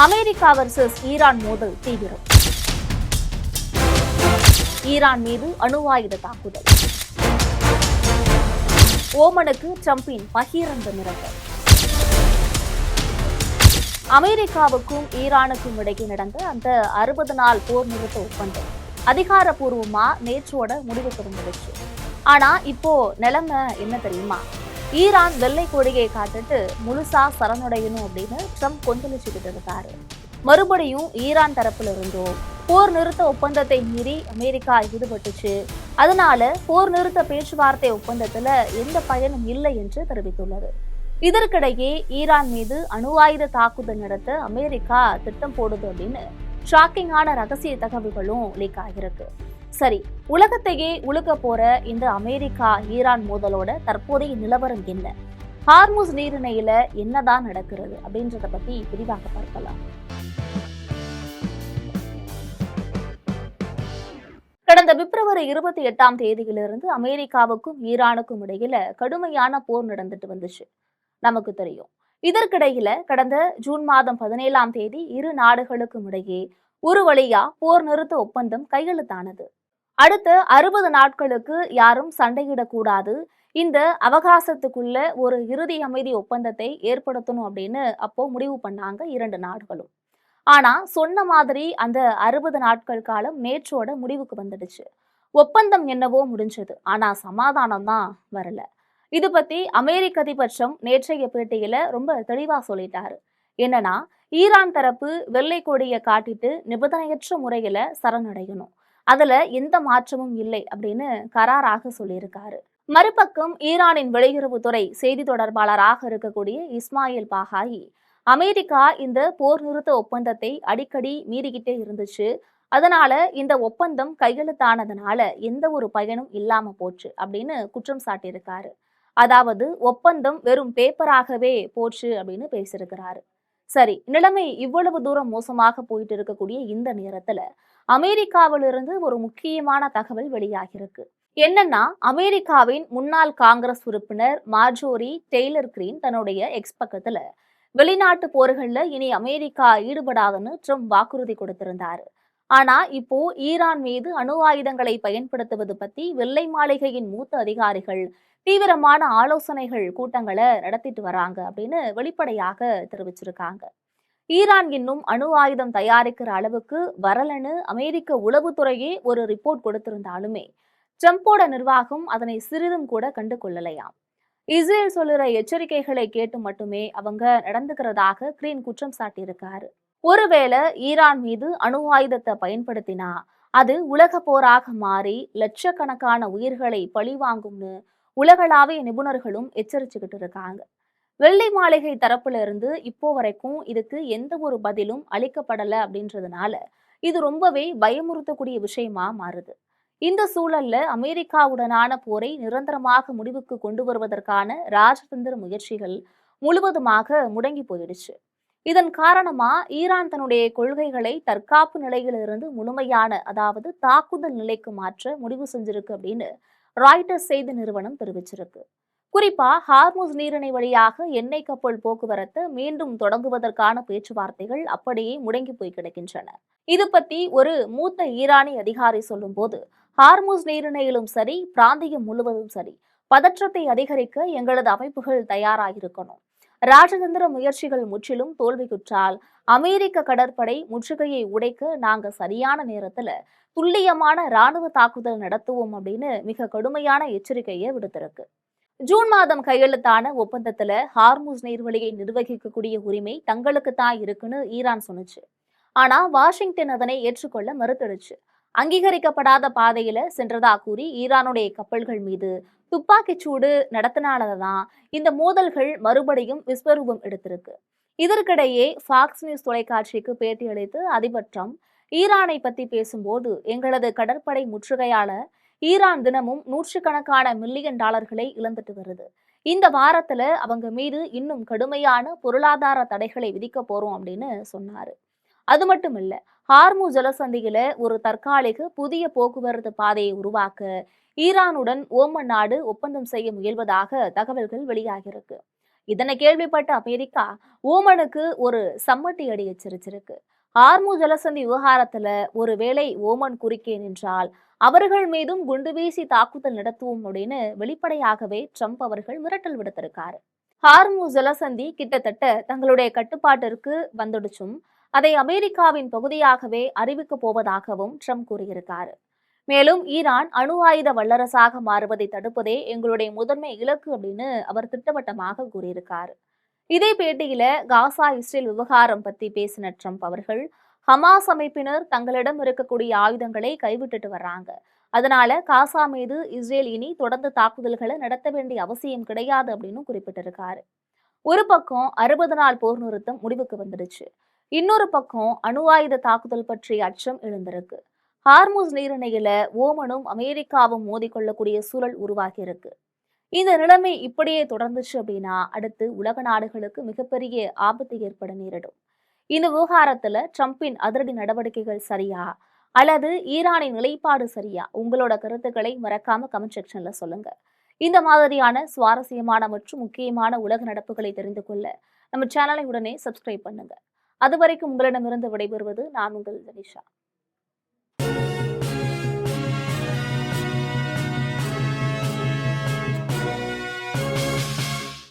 America versus Iran மோதல் தீவிரம். Iran மீது அணு ஆயுத தாக்குதல். ஓமனுக்கு ட்ரம்பின் பகிரங்க மிரட்டல். அமெரிக்காவுக்கும் ஈரானுக்கும் இடையே நடந்த அந்த 60 நாள் போர் நிறுத்த ஒப்பந்தம் அதிகாரப்பூர்வமா நேற்றோட முடிவுக்கு வந்துடுச்சு. ஆனா இப்போ நிலைமை என்ன தெரியுமா? ஈரான் வெள்ளை கொடியை காட்டுட்டு முழுசா சரணடையணும் அப்படின்னு ட்ரம்ப் கொந்தளிச்சுக்கிட்டு இருக்காரு. மறுபடியும் ஈரான் தரப்புல இருந்தோ போர் நிறுத்த ஒப்பந்தத்தை மீறி அமெரிக்கா ஈடுபட்டுச்சு, அதனால போர் நிறுத்த பேச்சுவார்த்தை ஒப்பந்தத்துல எந்த பயனும் இல்லை என்று தெரிவித்துள்ளது. இதற்கிடையே ஈரான் மீது அணு ஆயுத தாக்குதல் நடத்த அமெரிக்கா திட்டம் போடுது அப்படின்னு ஷாக்கிங்கான ரகசிய தகவல்களும் லீக் ஆகிருக்கு. சரி, உலகத்தையே உழுக்க போற இந்த அமெரிக்கா ஈரான் மோதலோட தற்போதைய நிலவரம் என்ன? ஹார்முஸ் நீரிணையில என்னதான் நடக்கிறது அப்படின்றத பத்தி விரிவாக பார்க்கலாம். கடந்த பிப்ரவரி 28ஆம் தேதியிலிருந்து அமெரிக்காவுக்கும் ஈரானுக்கும் இடையில கடுமையான போர் நடந்துட்டு வந்துச்சு, நமக்கு தெரியும். இதற்கிடையில கடந்த ஜூன் மாதம் 17ஆம் தேதி இரு நாடுகளுக்கும் இடையே ஒரு வழியா போர் நிறுத்த ஒப்பந்தம் கையெழுத்தானது. அடுத்த 60 நாட்களுக்கு யாரும் சண்டையிடக்கூடாது, இந்த அவகாசத்துக்குள்ள ஒரு இறுதி அமைதி ஒப்பந்தத்தை ஏற்படுத்தணும் அப்படின்னு அப்போ முடிவு பண்ணாங்க இரண்டு நாடுகளும். ஆனா சொன்ன மாதிரி அந்த 60 நாட்கள் காலம் நேற்றோட முடிவுக்கு வந்துடுச்சு. ஒப்பந்தம் என்னவோ முடிஞ்சது, ஆனா சமாதானம் தான் வரல. இது பத்தி அமெரிக்க அதிபர் ட்ரம்ப் நேற்றைய பேட்டியில ரொம்ப தெளிவா சொல்லிட்டாரு. என்னன்னா, ஈரான் தரப்பு வெள்ளை கொடியை காட்டிட்டு நிபந்தனையற்ற முறையில சரணடையணும், அதுல எந்த மாற்றமும் இல்லை அப்படின்னு கராராக சொல்லியிருக்காரு. மறுபக்கம் ஈரானின் வெளியுறவுத்துறை செய்தி தொடர்பாளராக இருக்கக்கூடிய இஸ்மாயில் பாகாயி, அமெரிக்கா இந்த போர் நிறுத்த ஒப்பந்தத்தை அடிக்கடி மீறிக்கிட்டே இருந்துச்சு, அதனால இந்த ஒப்பந்தம் கையெழுத்தானதுனால எந்த ஒரு பயனும் இல்லாம போச்சு அப்படின்னு குற்றம் சாட்டியிருக்காரு. அதாவது ஒப்பந்தம் வெறும் பேப்பராகவே போச்சு அப்படின்னு பேசியிருக்கிறாரு. சரி, நிலைமை இவ்வளவு தூரம் மோசமாக போயிட்டு இருக்கக்கூடிய இந்த நேரத்துல அமெரிக்காவிலிருந்து ஒரு முக்கியமான தகவல் வெளியாகிருக்கு. என்னன்னா, அமெரிக்காவின் முன்னாள் காங்கிரஸ் உறுப்பினர் மார்ஜோரி டெய்லர் கிரீன் தன்னுடைய எக்ஸ் பக்கத்துல வெளிநாட்டு போர்கள்ல இனி அமெரிக்கா ஈடுபடாதுன்னு ட்ரம்ப் வாக்குறுதி கொடுத்திருந்தாரு. ஆனா இப்போ ஈரான் மீது அணு ஆயுதங்களை பயன்படுத்துவது பத்தி வெள்ளை மாளிகையின் மூத்த அதிகாரிகள் தீவிரமான ஆலோசனைகள் கூட்டங்களை நடத்திட்டு வராங்க அப்படின்னு வெளிப்படையாக தெரிவிச்சிருக்காங்க. ஈரான் இன்னும் அணு ஆயுதம் தயாரிக்கிற அளவுக்கு வரலன்னு அமெரிக்க உளவுத்துறையே ஒரு ரிப்போர்ட் கொடுத்திருந்தாலுமே ட்ரம்போட நிர்வாகம் அதனை சிறிதும் கூட கண்டு கொள்ளலையாம். இஸ்ரேல் சொல்லுற எச்சரிக்கைகளை கேட்டு மட்டுமே அவங்க நடந்துக்கிறதாக கிரீன் குற்றம் சாட்டியிருக்காரு. ஒருவேளை ஈரான் மீது அணு ஆயுதத்தை பயன்படுத்தினா அது உலக போராக மாறி லட்சக்கணக்கான உயிர்களை பழிவாங்கும்னு உலகளாவிய நிபுணர்களும் எச்சரிச்சுக்கிட்டு இருக்காங்க. வெள்ளை மாளிகை தரப்புல இருந்து இப்போ வரைக்கும் இதுக்கு எந்த ஒரு பதிலும் அளிக்கப்படல அப்படின்றதுனால இது ரொம்பவே பயமுறுத்தக்கூடிய விஷயமா மாறுது. இந்த சூழல்ல அமெரிக்காவுடனான போரை நிரந்தரமாக முடிவுக்கு கொண்டு வருவதற்கான ராஜதந்திர முயற்சிகள் முழுவதுமாக முடங்கி போயிடுச்சு. இதன் காரணமா ஈரான் தன்னுடைய கொள்கைகளை தற்காப்பு நிலையிலிருந்து முழுமையான, அதாவது தாக்குதல் நிலைக்கு மாற்ற முடிவு செஞ்சிருக்கு அப்படின்னு ராய்ட்டர்ஸ் செய்தி நிறுவனம் தெரிவிச்சிருக்கு. குறிப்பா ஹார்முஸ் நீரிணை வழியாக எண்ணெய் கப்பல் போக்குவரத்து மீண்டும் தொடங்குவதற்கான பேச்சுவார்த்தைகள் அப்படியே முடங்கி போய் கிடக்கின்றன. இது பத்தி ஒரு மூத்த ஈரானி அதிகாரி சொல்லும் போது, ஹார்முஸ் நீரிணையிலும் சரி பிராந்தியம் முழுவதும் சரி பதற்றத்தை அதிகரிக்க எங்களது அமைப்புகள் தயாராகிருக்கணும். ராஜதந்திர முயற்சிகள் முற்றிலும் தோல்வியுற்றால் அமெரிக்க கடற்படை முற்றுகையை உடைக்க நாங்க சரியான நேரத்துல துல்லியமான ராணுவ தாக்குதல் நடத்துவோம் அப்படின்னு மிக கடுமையான எச்சரிக்கையை விடுத்திருக்கு. ஜூன் மாதம் கையெழுத்தான ஒப்பந்தத்துல ஹார்முஸ் நீர்வழியை நிர்வகிக்கக்கூடிய உரிமை தங்களுக்கு தான் இருக்குன்னு ஈரான் சொன்னுச்சு. ஆனா வாஷிங்டன் அதனை ஏற்றுக்கொள்ள மறுத்துடுச்சு. அங்கீகரிக்கப்படாத பாதையில சென்றதா கூறி ஈரானுடைய கப்பல்கள் மீது துப்பாக்கி சூடு நடத்தினாலதான் இந்த மோதல்கள் மறுபடியும் விஸ்வரூபம் எடுத்திருக்கு. இதற்கிடையே ஃபாக்ஸ் நியூஸ் தொலைக்காட்சிக்கு பேட்டியளித்து அதிபர் ட்ரம்ப் ஈரானை பத்தி பேசும்போது, எங்களது கடற்படை முற்றுகையால ஈரான் தினமும் நூற்றுக்கணக்கான மில்லியன் டாலர்களை இழந்துட்டு வருது. இந்த வாரத்துல அவங்க மீது இன்னும் கடுமையான பொருளாதார தடைகளை விதிக்க போறோம் அப்படின்னு சொன்னாரு. அது மட்டும் இல்ல, ஹார்முஸ் ஜலசந்தியில ஒரு தற்காலிக புதிய போக்குவரத்து பாதையை உருவாக்க ஈரானுடன் ஓமன் நாடு ஒப்பந்தம் செய்ய முயல்வதாக தகவல்கள் வெளியாகிருக்கு. இதனை கேள்விப்பட்ட அமெரிக்கா ஓமனுக்கு ஒரு சம்மட்டி அடி எச்சரிச்சிருக்கு. ஹார்மு ஜலசந்தி விவகாரத்துல ஒருவேளை ஓமன் குறுக்கே நின்றால் அவர்கள் மீதும் குண்டு வீசி தாக்குதல் நடத்துவோம் அப்படின்னு வெளிப்படையாகவே ட்ரம்ப் அவர்கள் மிரட்டல் விடுத்திருக்காரு. ஹார்மு ஜலசந்தி கிட்டத்தட்ட தங்களுடைய கட்டுப்பாட்டிற்கு வந்துடுச்சும் அதை அமெரிக்காவின் பகுதியாகவே அறிவிக்கப் போவதாகவும் ட்ரம்ப் கூறியிருக்காரு. மேலும் ஈரான் அணு ஆயுத வல்லரசாக மாறுவதை தடுப்பதே எங்களுடைய முதன்மை இலக்கு அப்படின்னு அவர் திட்டவட்டமாக கூறியிருக்காரு. இதே பேட்டியில காசா இஸ்ரேல் விவகாரம் பத்தி பேசின ட்ரம்ப் அவர்கள் ஹமாஸ் அமைப்பினர் தங்களிடம் இருக்கக்கூடிய ஆயுதங்களை கைவிட்டுட்டு வர்றாங்க. அதனால காசா மீது இஸ்ரேல் இனி தொடர்ந்து தாக்குதல்களை நடத்த வேண்டிய அவசியம் கிடையாது அப்படின்னு குறிப்பிட்டிருக்காரு. ஒரு பக்கம் 60 நாள் போர் நிறுத்தம் முடிவுக்கு வந்துடுச்சு. இன்னொரு பக்கம் அணு ஆயுத தாக்குதல் பற்றிய அச்சம் எழுந்திருக்கு. ஹார்முஸ் நீரிணையில ஓமனும் அமெரிக்காவும் மோதிக்கொள்ளக்கூடிய சூழல் உருவாகி இருக்கு. இந்த நிலைமை இப்படியே தொடர்ந்துச்சு அப்படின்னா அடுத்து உலக நாடுகளுக்கு மிகப்பெரிய ஆபத்து ஏற்பட நேரிடும். இந்த விவகாரத்துல ட்ரம்பின் அதிரடி நடவடிக்கைகள் சரியா அல்லது ஈரானின் நிலைப்பாடு சரியா? உங்களோட கருத்துக்களை மறக்காம கமெண்ட் செக்ஷன்ல சொல்லுங்க. இந்த மாதிரியான சுவாரஸ்யமான மற்றும் முக்கியமான உலக நடப்புகளை தெரிந்து கொள்ள நம்ம சேனலை உடனே சப்ஸ்கிரைப் பண்ணுங்க. அதுவரைக்கும் உங்களிடமிருந்து விடைபெறுவது நான் உங்கள் ஜனிஷா.